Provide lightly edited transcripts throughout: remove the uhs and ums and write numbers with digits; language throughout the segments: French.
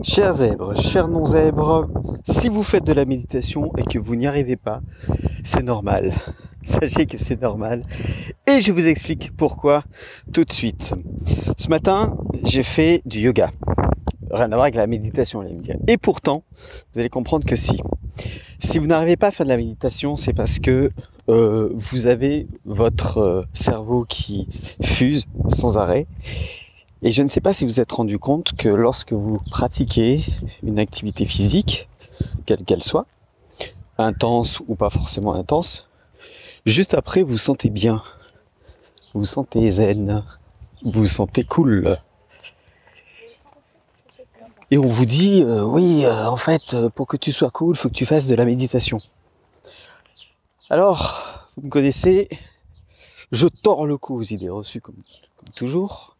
Chers zèbres, chers non-zèbres, si vous faites de la méditation et que vous n'y arrivez pas, c'est normal. Sachez que c'est normal. Et je vous explique pourquoi tout de suite. Ce matin, j'ai fait du yoga. Rien à voir avec la méditation, allez me dire. Et pourtant, vous allez comprendre que si. Si vous n'arrivez pas à faire de la méditation, c'est parce que vous avez votre cerveau qui fuse sans arrêt. Et je ne sais pas si vous vous êtes rendu compte que lorsque vous pratiquez une activité physique, quelle qu'elle soit, intense ou pas forcément intense, juste après vous vous sentez bien, vous vous sentez zen, vous vous sentez cool. Et on vous dit, oui, en fait, pour que tu sois cool, il faut que tu fasses de la méditation. Alors, vous me connaissez, je tords le cou aux idées reçues comme toujours.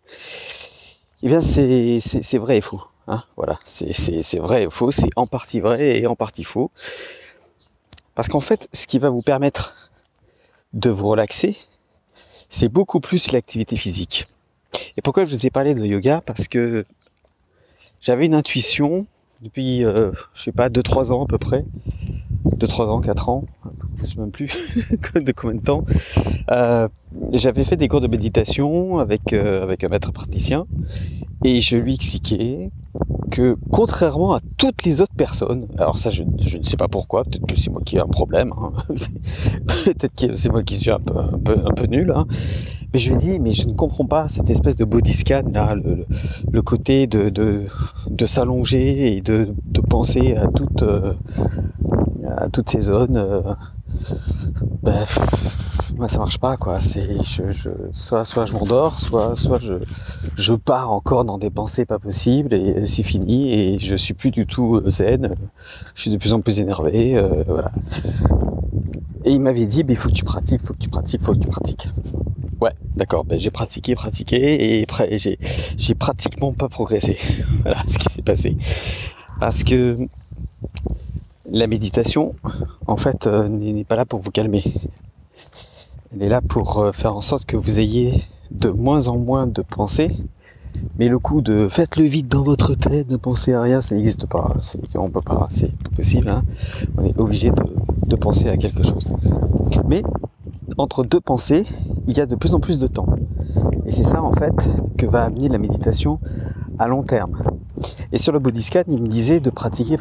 Eh bien, c'est vrai et faux. Hein, voilà, c'est vrai et faux, c'est en partie vrai et en partie faux. Parce qu'en fait, ce qui va vous permettre de vous relaxer, c'est beaucoup plus l'activité physique. Et pourquoi je vous ai parlé de yoga? Parce que j'avais une intuition depuis, je sais pas, 2-3 ans à peu près. 2-3 ans, 4 ans, je sais même plus de combien de temps. J'avais fait des cours de méditation avec un maître praticien. Et je lui expliquais que contrairement à toutes les autres personnes, alors ça je ne sais pas pourquoi, peut-être que c'est moi qui ai un problème, hein. Peut-être que c'est moi qui suis un peu nul, hein. Mais je lui ai dit, mais je ne comprends pas cette espèce de body scan là, le côté de s'allonger et de penser à toutes ces zones. Moi ça marche pas quoi. Soit je m'endors, soit je pars encore dans des pensées pas possibles et c'est fini et je suis plus du tout zen. Je suis de plus en plus énervé, voilà. Et il m'avait dit, il faut que tu pratiques. Ouais, d'accord. J'ai pratiqué et j'ai pratiquement pas progressé. Voilà ce qui s'est passé. Parce que la méditation, en fait, n'est pas là pour vous calmer. Elle est là pour faire en sorte que vous ayez de moins en moins de pensées. Mais le coup de faites le vide dans votre tête, ne pensez à rien, ça n'existe pas. On peut pas, c'est pas possible. Hein. On est obligé de penser à quelque chose. Mais entre deux pensées, il y a de plus en plus de temps. Et c'est ça en fait que va amener la méditation à long terme. Et sur le body scan, il me disait de pratiquer.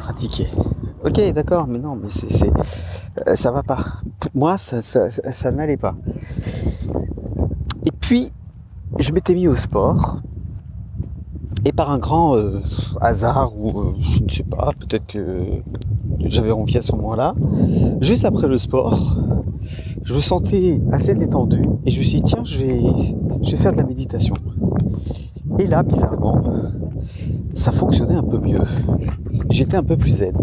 Ok, d'accord, mais non, mais ça va pas. Pour moi, ça n'allait pas. Et puis, je m'étais mis au sport. Et par un grand hasard, ou je ne sais pas, peut-être que j'avais envie à ce moment-là, juste après le sport, je me sentais assez détendu. Et je me suis dit, tiens, je vais faire de la méditation. Et là, bizarrement, ça fonctionnait un peu mieux. J'étais un peu plus zen.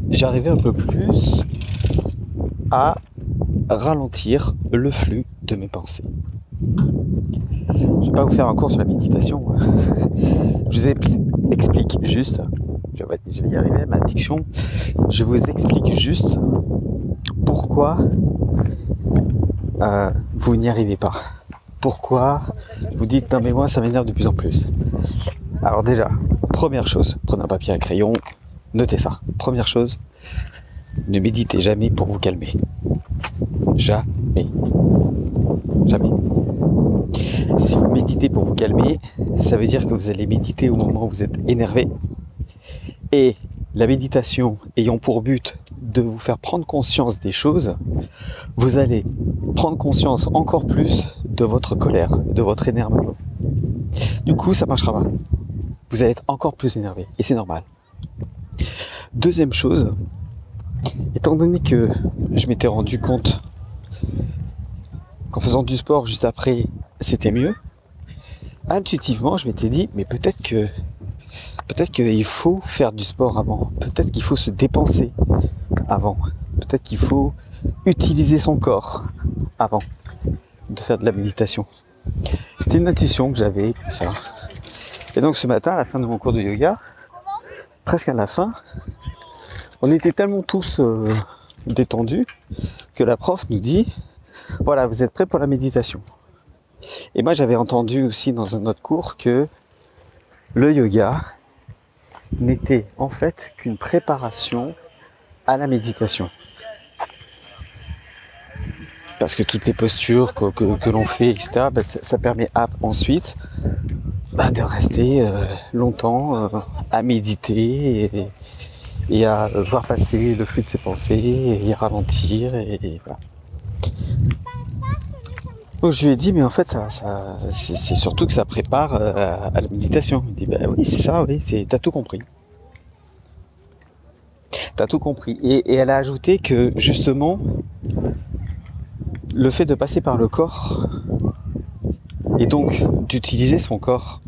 J'arrivais un peu plus à ralentir le flux de mes pensées. Je ne vais pas vous faire un cours sur la méditation. Je vous explique juste, je vais y arriver à ma diction, je vous explique juste pourquoi vous n'y arrivez pas. Pourquoi vous dites non mais moi ça m'énerve de plus en plus. Alors déjà, première chose, prenez un papier et un crayon, notez ça. Première chose, ne méditez jamais pour vous calmer. Jamais. Si vous méditez pour vous calmer, ça veut dire que vous allez méditer au moment où vous êtes énervé. Et la méditation ayant pour but de vous faire prendre conscience des choses, vous allez prendre conscience encore plus de votre colère, de votre énervement. Du coup, ça marchera pas. Vous allez être encore plus énervé. Et c'est normal. Deuxième chose, étant donné que je m'étais rendu compte qu'en faisant du sport juste après, c'était mieux, intuitivement, je m'étais dit, mais peut-être qu'il faut faire du sport avant. Peut-être qu'il faut se dépenser avant. Peut-être qu'il faut utiliser son corps avant de faire de la méditation. C'était une intuition que j'avais comme ça. Et donc ce matin, à la fin de mon cours de yoga, presque à la fin, on était tellement tous détendus que la prof nous dit, voilà, vous êtes prêts pour la méditation. Et moi j'avais entendu aussi dans un autre cours que le yoga n'était en fait qu'une préparation à la méditation. Parce que toutes les postures que l'on fait, etc., ça permet ensuite de rester longtemps à méditer et à voir passer le flux de ses pensées et ralentir et voilà. Donc je lui ai dit mais en fait c'est surtout que ça prépare à la méditation. Il me dit oui c'est ça, oui, t'as tout compris. T'as tout compris. Et elle a ajouté que justement le fait de passer par le corps et donc d'utiliser son corps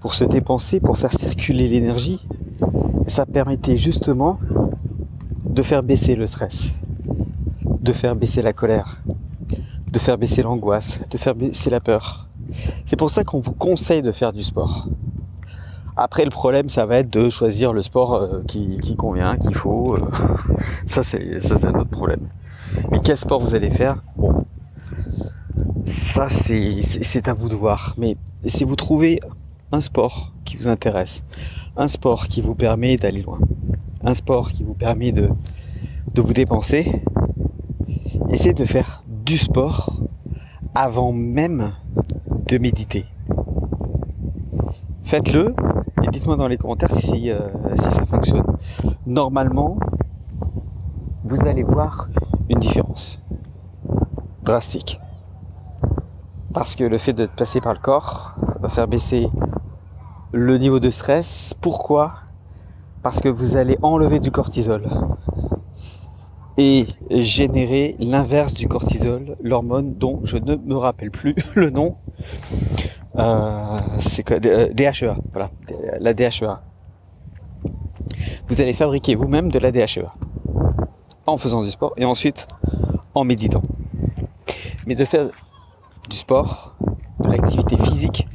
pour se dépenser, pour faire circuler l'énergie, ça permettait justement de faire baisser le stress, de faire baisser la colère, de faire baisser l'angoisse, de faire baisser la peur. C'est pour ça qu'on vous conseille de faire du sport. Après le problème ça va être de choisir le sport qui convient, qu'il faut. Ça c'est un autre problème. Mais quel sport vous allez faire, bon, ça c'est à vous de voir. Mais si vous trouvez un sport qui vous intéresse, un sport qui vous permet d'aller loin, un sport qui vous permet de vous dépenser, essayez de faire du sport avant même de méditer. Faites-le et dites-moi dans les commentaires si ça fonctionne. Normalement, vous allez voir une différence drastique. Parce que le fait de passer par le corps va faire baisser le niveau de stress. Pourquoi ? Parce que vous allez enlever du cortisol et générer l'inverse du cortisol, l'hormone dont je ne me rappelle plus le nom. C'est quoi ? DHEA, voilà, la DHEA. Vous allez fabriquer vous-même de la DHEA en faisant du sport et ensuite en méditant. Mais de faire du sport, de l'activité physique,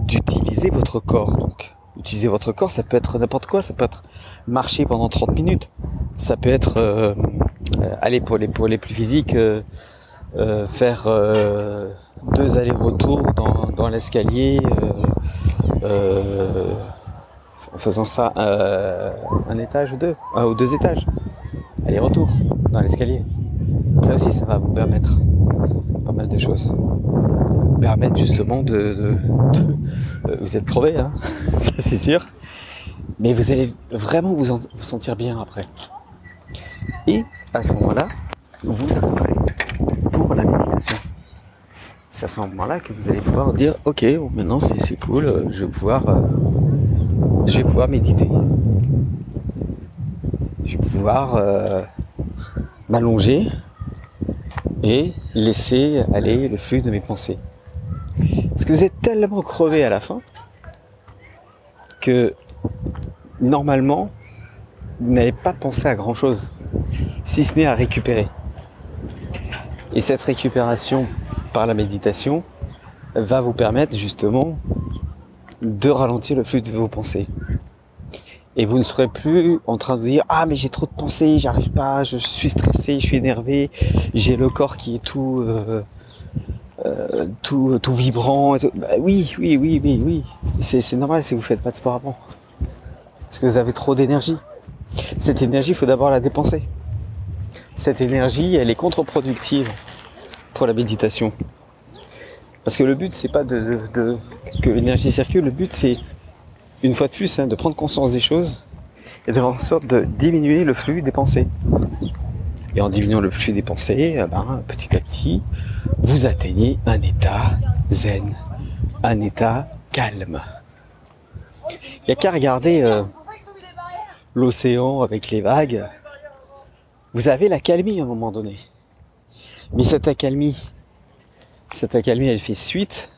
d'utiliser votre corps. Donc, utiliser votre corps, ça peut être n'importe quoi. Ça peut être marcher pendant 30 minutes. Ça peut être, aller pour les plus physiques, faire 2 allers-retours dans l'escalier, en faisant ça un étage ou 2, ou 2 étages. Aller-retour dans l'escalier. Ça aussi, ça va vous permettre pas mal de choses. Vous permettre justement vous êtes crevé, hein, ça c'est sûr. Mais vous allez vraiment vous sentir bien après. Et à ce moment-là, vous êtes prêt pour la méditation. C'est à ce moment-là que vous allez pouvoir dire ok, maintenant c'est cool, je vais pouvoir méditer. Je vais pouvoir m'allonger et laisser aller le flux de mes pensées. Parce que vous êtes tellement crevé à la fin que normalement vous n'allez pas penser à grand chose, si ce n'est à récupérer. Et cette récupération par la méditation va vous permettre justement de ralentir le flux de vos pensées. Et vous ne serez plus en train de vous dire « Ah mais j'ai trop de pensées, j'arrive pas, je suis stressé, je suis énervé, j'ai le corps qui est tout vibrant. » Oui. C'est normal si vous faites pas de sport avant. Parce que vous avez trop d'énergie. Cette énergie, il faut d'abord la dépenser. Cette énergie, elle est contre-productive pour la méditation. Parce que le but, c'est pas que l'énergie circule, le but c'est, une fois de plus, de prendre conscience des choses et de faire en sorte de diminuer le flux des pensées. Et en diminuant le flux des pensées, petit à petit, vous atteignez un état zen, un état calme. Il n'y a qu'à regarder l'océan avec les vagues. Vous avez l'accalmie à un moment donné. Mais cette accalmie, elle fait suite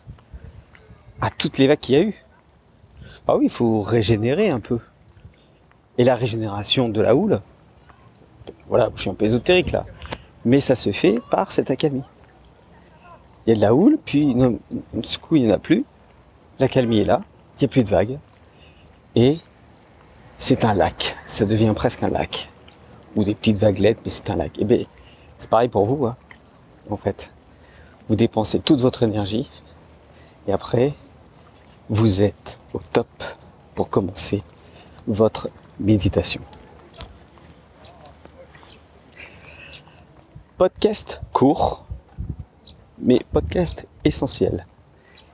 à toutes les vagues qu'il y a eu. Ah oui, il faut régénérer un peu. Et la régénération de la houle, voilà, je suis un peu ésotérique là, mais ça se fait par cette accalmie. Il y a de la houle, puis d'un coup il n'y en a plus, l'accalmie est là, il n'y a plus de vagues, et c'est un lac, ça devient presque un lac, ou des petites vaguelettes, mais c'est un lac. Et bien, c'est pareil pour vous, hein, en fait. Vous dépensez toute votre énergie, et après, vous êtes au top pour commencer votre méditation. Podcast court, mais podcast essentiel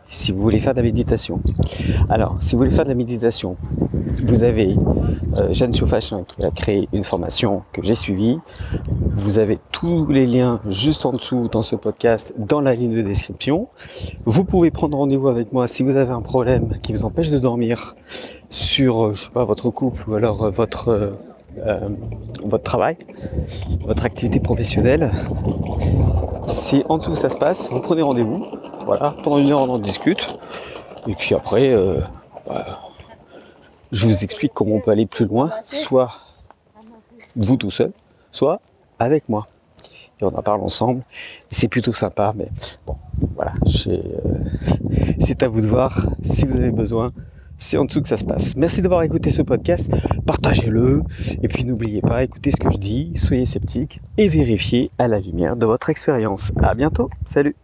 si vous voulez faire de la méditation. Alors, si vous voulez faire de la méditation, vous avez Jeanne Chaufachin qui a créé une formation que j'ai suivie. Vous avez tous les liens juste en dessous dans ce podcast, dans la ligne de description. Vous pouvez prendre rendez-vous avec moi si vous avez un problème qui vous empêche de dormir sur, je sais pas, votre couple ou alors votre travail, votre activité professionnelle. C'est en dessous que ça se passe. Vous prenez rendez-vous. Voilà, pendant 1 heure on en discute. Et puis après, je vous explique comment on peut aller plus loin, soit vous tout seul, soit avec moi. Et on en parle ensemble. Et c'est plutôt sympa, mais bon, voilà. C'est à vous de voir. Si vous avez besoin, c'est en dessous que ça se passe. Merci d'avoir écouté ce podcast. Partagez-le. Et puis n'oubliez pas, écoutez ce que je dis, soyez sceptiques et vérifiez à la lumière de votre expérience. À bientôt. Salut.